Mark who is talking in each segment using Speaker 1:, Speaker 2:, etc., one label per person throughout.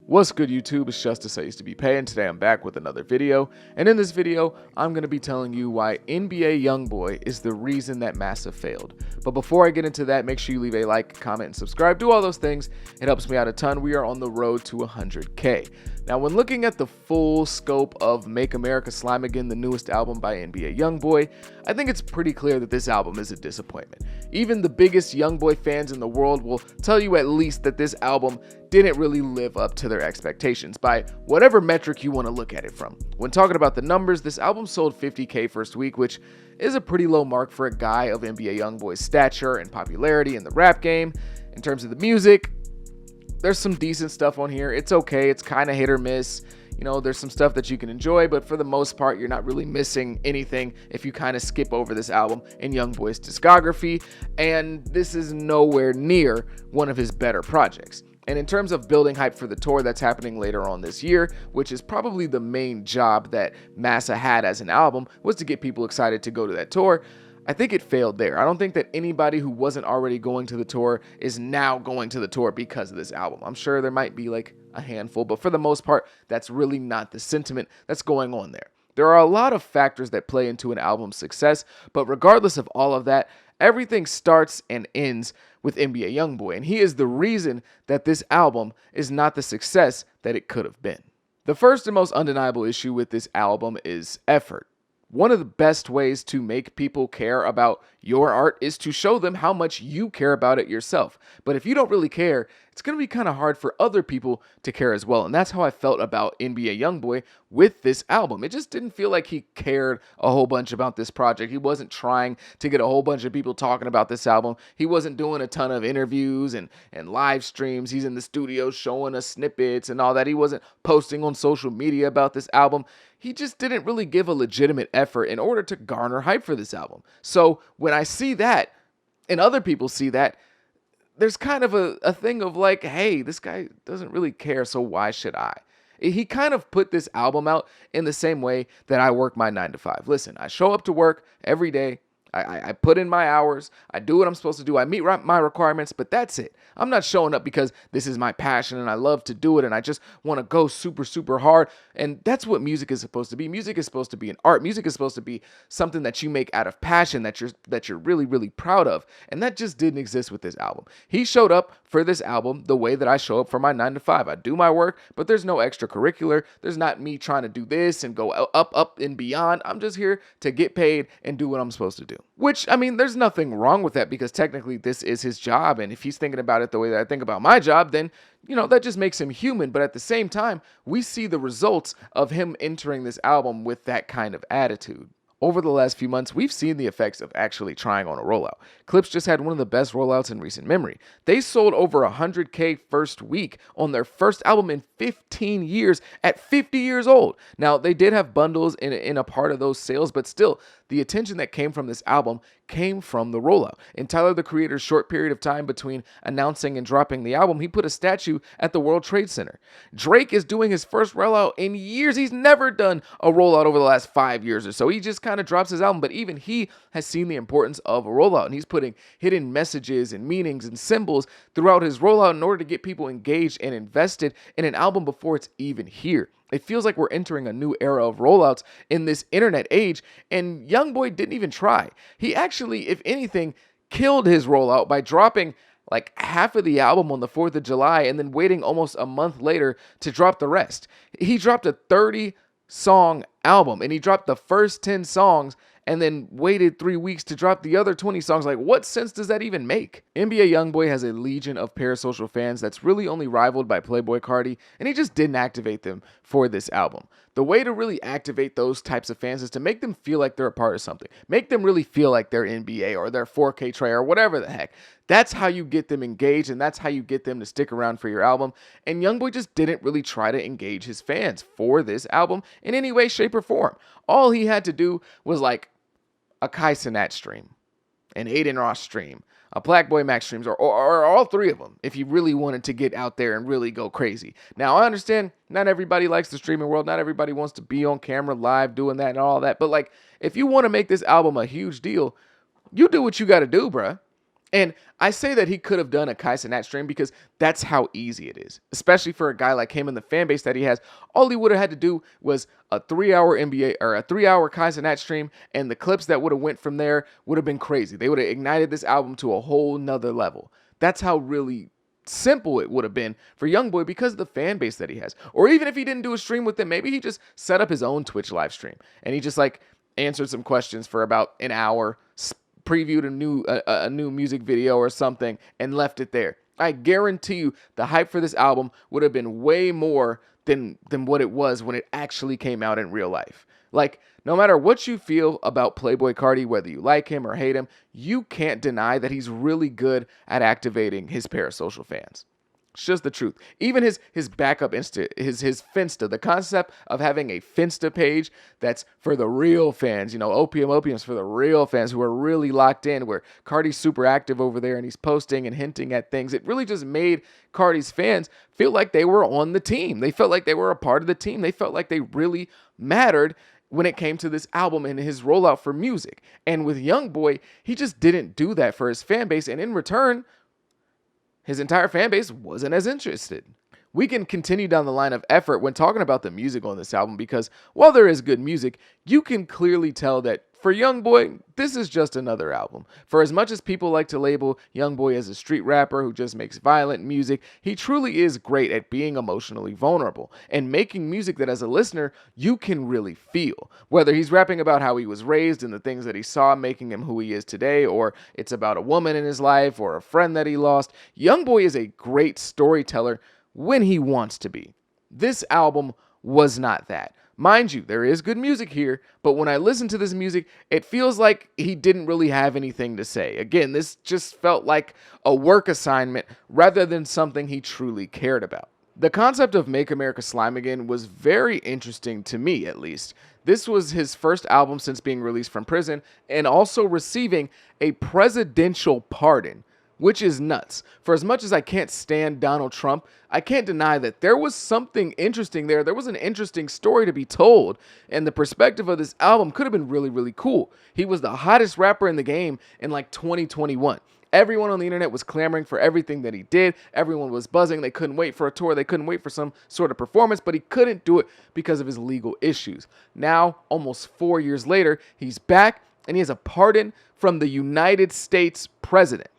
Speaker 1: What's good, YouTube? It's Justice I Used to Be Paying. Today I'm back with another video, and in this video I'm going to be telling you why NBA Youngboy is the reason that MASA failed. But before I get into that, make sure you leave a like, comment, and subscribe. Do all those things. It helps me out a ton. We are on the road to 100K. Now, when looking at the full scope of Make America Slime Again, the newest album by NBA Youngboy, I think it's pretty clear that this album is a disappointment. Even the biggest Youngboy fans in the world will tell you at least that this album didn't really live up to their expectations by whatever metric you want to look at it from. When talking about the numbers, this album sold 50K first week, which is a pretty low mark for a guy of NBA Youngboy's stature and popularity in the rap game. In terms of the music, there's some decent stuff on here. It's okay. It's kind of hit or miss. You know, there's some stuff that you can enjoy, but for the most part, you're not really missing anything if you kind of skip over this album in Youngboy's discography, and this is nowhere near one of his better projects. And in terms of building hype for the tour that's happening later on this year, which is probably the main job that MASA had as an album, was to get people excited to go to that tour, I think it failed there. I don't think that anybody who wasn't already going to the tour is now going to the tour because of this album. I'm sure there might be like a handful, but for the most part, that's really not the sentiment that's going on there. There are a lot of factors that play into an album's success, but regardless of all of that, everything starts and ends with NBA Youngboy, and he is the reason that this album is not the success that it could have been. The first and most undeniable issue with this album is effort. One of the best ways to make people care about your art is to show them how much you care about it yourself. But if you don't really care, it's going to be kind of hard for other people to care as well. And that's how I felt about NBA Youngboy with this album. It just didn't feel like he cared a whole bunch about this project. He wasn't trying to get a whole bunch of people talking about this album. He wasn't doing a ton of interviews and live streams. He's in the studio showing us snippets and all that. He wasn't posting on social media about this album. He just didn't really give a legitimate effort in order to garner hype for this album. So when I see that and other people see that, there's kind of a thing of like, hey, this guy doesn't really care, so why should I? He kind of put this album out in the same way that I work my 9 to 5. Listen, I show up to work every day. I put in my hours. I do what I'm supposed to do. I meet my requirements, but that's it. I'm not showing up because this is my passion and I love to do it and I just want to go super, super hard. And that's what music is supposed to be. Music is supposed to be an art. Music is supposed to be something that you make out of passion that you're really, really proud of. And that just didn't exist with this album. He showed up for this album the way that I show up for my 9 to 5. I do my work, but there's no extracurricular. There's not me trying to do this and go up and beyond. I'm just here to get paid and do what I'm supposed to do. Which, I mean, there's nothing wrong with that because technically this is his job. And if he's thinking about it the way that I think about my job, then, you know, that just makes him human. But at the same time, we see the results of him entering this album with that kind of attitude. Over the last few months, we've seen the effects of actually trying on a rollout. Clips just had one of the best rollouts in recent memory. They sold over 100K first week on their first album in 15 years at 50 years old. Now, they did have bundles in a part of those sales, but still, the attention that came from this album came from the rollout. In Tyler, the Creator's short period of time between announcing and dropping the album, he put a statue at the World Trade Center. Drake is doing his first rollout in years. He's never done a rollout over the last 5 years or so. He just kind of drops his album, but even he has seen the importance of a rollout, and he's putting hidden messages and meanings and symbols throughout his rollout in order to get people engaged and invested in an album before it's even here. It feels like we're entering a new era of rollouts in this internet age, and Youngboy didn't even try. He actually, if anything, killed his rollout by dropping like half of the album on the 4th of July and then waiting almost a month later to drop the rest. He dropped a 30-song album, and he dropped the first 10 songs and then waited 3 weeks to drop the other 20 songs. Like, what sense does that even make? NBA Youngboy has a legion of parasocial fans that's really only rivaled by Playboi Carti, and he just didn't activate them for this album. The way to really activate those types of fans is to make them feel like they're a part of something. Make them really feel like they're NBA or they're 4K Trey or whatever the heck. That's how you get them engaged, and that's how you get them to stick around for your album. And Youngboy just didn't really try to engage his fans for this album in any way, shape, or form. All he had to do was like a Kai Cenat stream, an Aiden Ross stream, a Black Boy Max streams, or all three of them if you really wanted to get out there and really go crazy. Now, I understand not everybody likes the streaming world. Not everybody wants to be on camera live doing that and all that. But like, if you want to make this album a huge deal, you do what you got to do, bruh. And I say that he could have done a Kai Cenat stream because that's how easy it is, especially for a guy like him and the fan base that he has. All he would have had to do was a 3-hour NBA or a 3-hour Kai Cenat stream, and the clips that would have went from there would have been crazy. They would have ignited this album to a whole nother level. That's how really simple it would have been for Youngboy because of the fan base that he has. Or even if he didn't do a stream with them, maybe he just set up his own Twitch live stream and he just like answered some questions for about an hour, previewed a new music video or something, and left it there. I guarantee you the hype for this album would have been way more than what it was when it actually came out in real life. Like, no matter what you feel about Playboi Carti, whether you like him or hate him, you can't deny that he's really good at activating his parasocial fans. It's just the truth. Even his backup Insta, his Finsta, the concept of having a Finsta page that's for the real fans, you know, Opium's for the real fans who are really locked in, where Carti's super active over there and he's posting and hinting at things. It really just made Carti's fans feel like they were on the team. They felt like they were a part of the team. They felt like they really mattered when it came to this album and his rollout for music. And with Youngboy, he just didn't do that for his fan base. And in return, his entire fan base wasn't as interested. We can continue down the line of effort when talking about the music on this album because while there is good music, you can clearly tell that for Youngboy, this is just another album. For as much as people like to label Youngboy as a street rapper who just makes violent music, he truly is great at being emotionally vulnerable and making music that as a listener, you can really feel. Whether he's rapping about how he was raised and the things that he saw making him who he is today, or it's about a woman in his life or a friend that he lost, Youngboy is a great storyteller when he wants to be. This album was not that. Mind you, there is good music here, but when I listen to this music, it feels like he didn't really have anything to say. Again, this just felt like a work assignment rather than something he truly cared about. The concept of Make America Slime Again was very interesting to me, at least. This was his first album since being released from prison and also receiving a presidential pardon, which is nuts. For as much as I can't stand Donald Trump, I can't deny that there was something interesting there. There was an interesting story to be told, and the perspective of this album could have been really, really cool. He was the hottest rapper in the game in like 2021. Everyone on the internet was clamoring for everything that he did. Everyone was buzzing. They couldn't wait for a tour. They couldn't wait for some sort of performance, but he couldn't do it because of his legal issues. Now, almost 4 years later, he's back, and he has a pardon from the United States president.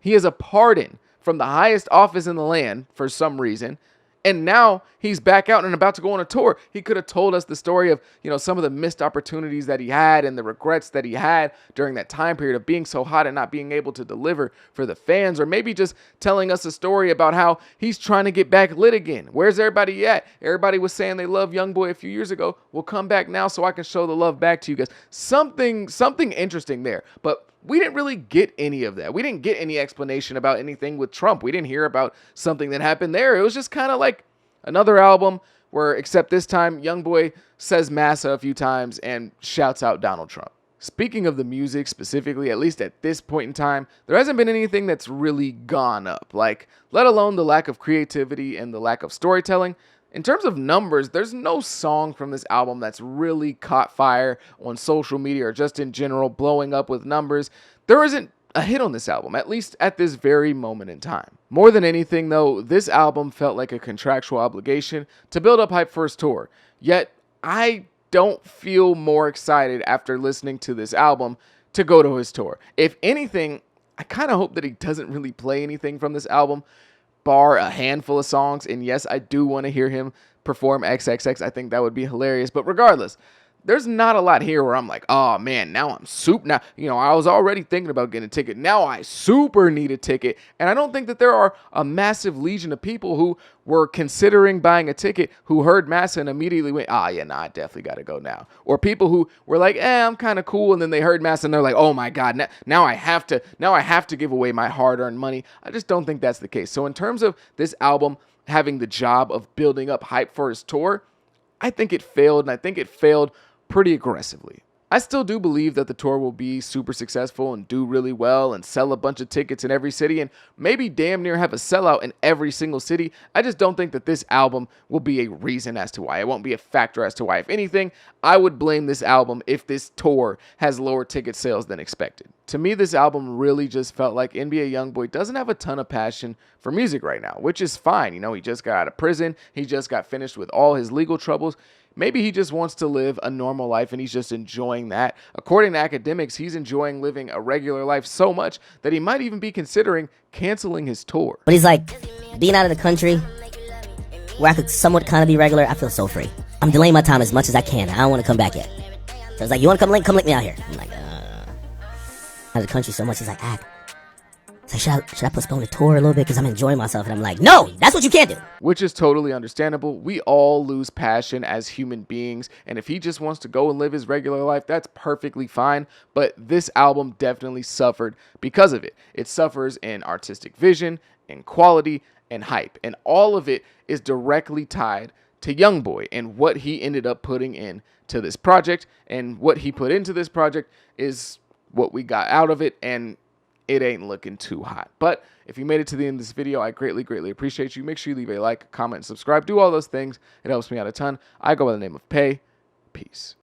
Speaker 1: He has a pardon from the highest office in the land for some reason. And now he's back out and about to go on a tour. He could have told us the story of, you know, some of the missed opportunities that he had and the regrets that he had during that time period of being so hot and not being able to deliver for the fans. Or maybe just telling us a story about how he's trying to get back lit again. Where's everybody at? Everybody was saying they loved Youngboy a few years ago. Well, come back now so I can show the love back to you guys. Something interesting there. But we didn't really get any of that. We didn't get any explanation about anything with Trump. We didn't hear about something that happened there. It was just kind of like another album where, except this time, Youngboy says MASA a few times and shouts out Donald Trump. Speaking of the music specifically, at least at this point in time, there hasn't been anything that's really gone up. Like, let alone the lack of creativity and the lack of storytelling. In terms of numbers, there's no song from this album that's really caught fire on social media or just in general blowing up with numbers. There isn't a hit on this album, at least at this very moment in time. More than anything, though, this album felt like a contractual obligation to build up hype for his tour. Yet, I don't feel more excited after listening to this album to go to his tour. If anything, I kind of hope that he doesn't really play anything from this album, bar a handful of songs. And yes, I do want to hear him perform XXX. I think that would be hilarious. But regardless, there's not a lot here where I'm like, oh man, now I'm super. Now, you know, I was already thinking about getting a ticket. Now I super need a ticket. And I don't think that there are a massive legion of people who were considering buying a ticket who heard MASA and immediately went, yeah, nah, I definitely got to go now. Or people who were like, I'm kind of cool. And then they heard MASA and they're like, oh my God, now I have to give away my hard-earned money. I just don't think that's the case. So in terms of this album having the job of building up hype for his tour, I think it failed, and I think it failed pretty aggressively. I still do believe that the tour will be super successful and do really well and sell a bunch of tickets in every city and maybe damn near have a sellout in every single city. I just don't think that this album will be a reason as to why. It won't be a factor as to why. If anything, I would blame this album if this tour has lower ticket sales than expected. To me, this album really just felt like NBA Youngboy doesn't have a ton of passion for music right now, which is fine. You know, he just got out of prison. He just got finished with all his legal troubles. Maybe he just wants to live a normal life and he's just enjoying that. According to academics, he's enjoying living a regular life so much that he might even be considering canceling his tour.
Speaker 2: But he's like, being out of the country, where I could somewhat kind of be regular, I feel so free. I'm delaying my time as much as I can. I don't want to come back yet. So it's like, you want to come link me out here? I'm like, out of the country so much. He's like, it's like, should I postpone the tour a little bit because I'm enjoying myself? And I'm like, no, that's what you can't do.
Speaker 1: Which is totally understandable. We all lose passion as human beings, and if he just wants to go and live his regular life, that's perfectly fine. But this album definitely suffered because of it. It suffers in artistic vision, in quality, and hype, and all of it is directly tied to Youngboy and what he ended up putting in to this project. And what he put into this project is what we got out of it, and it ain't looking too hot. But if you made it to the end of this video, I greatly appreciate you. Make sure you leave a like, comment, and subscribe. Do all those things. It helps me out a ton. I go by the name of Pay. Peace.